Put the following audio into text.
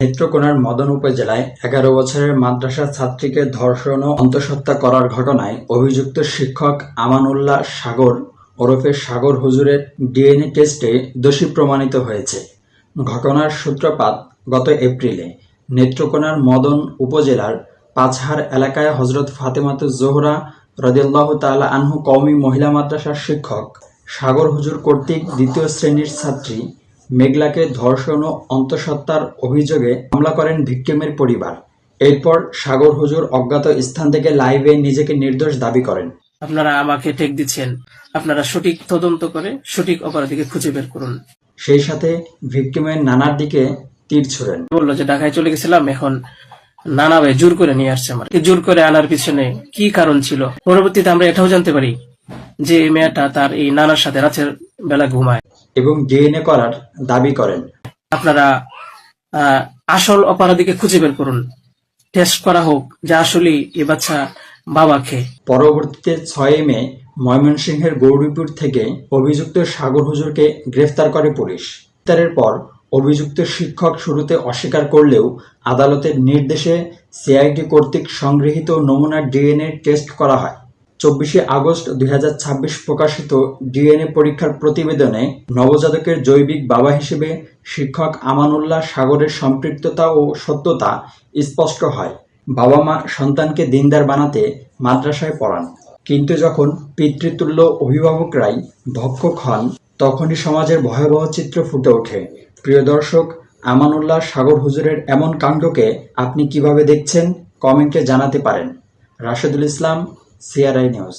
নেত্রকোনার মদন উপজেলায় ১১ বছরের মাদ্রাসা ছাত্রীকে ধর্ষণ ও অন্তঃসত্ত্বা করার ঘটনায় অভিযুক্ত শিক্ষক আমানউল্লাহ সাগর ওরফে সাগর হুজুরের ডিএনএ টেস্টে দোষী প্রমাণিত হয়েছে। ঘটনার সূত্রপাত গত এপ্রিলে নেত্রকোনার মদন উপজেলার পাঁচহার এলাকায় হযরত ফাতেমাতুজ জোহরা রাদিয়াল্লাহু তাআলা আনহু কওমি মহিলা মাদ্রাসার শিক্ষক সাগর হুজুর কর্তৃক দ্বিতীয় শ্রেণির ছাত্রী মেঘলাকে ধর্ষণ ও অন্তঃসত্ত্বার অভিযোগে মামলা করেন ভিকটিমের পরিবার। এরপর সাগর হুজুর অজ্ঞাত স্থান থেকে লাইভে নিজেকে নির্দোষ দাবি করেন। আপনারা আমাকে টেক দিচ্ছেন, আপনারা সঠিক তদন্ত করে সঠিক অপরাধীকে খুঁজে বের করুন। সেই সাথে ভিকটিমের নানার দিকে তীর ছুড়েন। বললো যে ঢাকায় চলে গেছিলাম, এখন নানা ভাই জোর করে নিয়ে আসছে আমার। জোর করে আনার পিছনে কি কারণ ছিল? পরবর্তীতে আমরা এটাও জানতে পারি যে এই মেয়েটা তার এই নানার সাথে রাতের বেলা ঘুমায় এবং ডিএনএ করার দাবি করেন। আপনারা আসল অপরাধীকে খুঁজে বের করুন, টেস্ট করা হোক যে আসলে এই বাচ্চা বাবা খেয়ে। পরবর্তীতে ৬ মে ময়মনসিংহের গৌরীপুর থেকে অভিযুক্ত সাগর হুজুরকে গ্রেফতার করে পুলিশ। গ্রেফতারের পর অভিযুক্ত শিক্ষক শুরুতে অস্বীকার করলেও আদালতের নির্দেশে সিআইডি কর্তৃক সংগৃহীত নমুনার ডিএনএ টেস্ট করা হয়। ২৪শে আগস্ট ২০২৬ প্রকাশিত ডিএনএ পরীক্ষার প্রতিবেদনে নবজাতকের জৈবিক বাবা হিসেবে শিক্ষক আমানউল্লাহ সাগরের সম্পৃক্ততা ও সত্যতা স্পষ্ট হয়। বাবা-মা সন্তানকে দিনদার বানাতে মাদ্রাসায় পড়ান, কিন্তু যখন পিতৃতুল্য অভিভাবকরাই ভক্ষক হন তখনই সমাজের ভয়াবহ চিত্র ফুটে ওঠে। প্রিয় দর্শক, আমানউল্লাহ সাগর হুজুরের এমন কাণ্ডকে আপনি কিভাবে দেখছেন কমেন্টে জানাতে পারেন। Rashedul Islam, CRI news.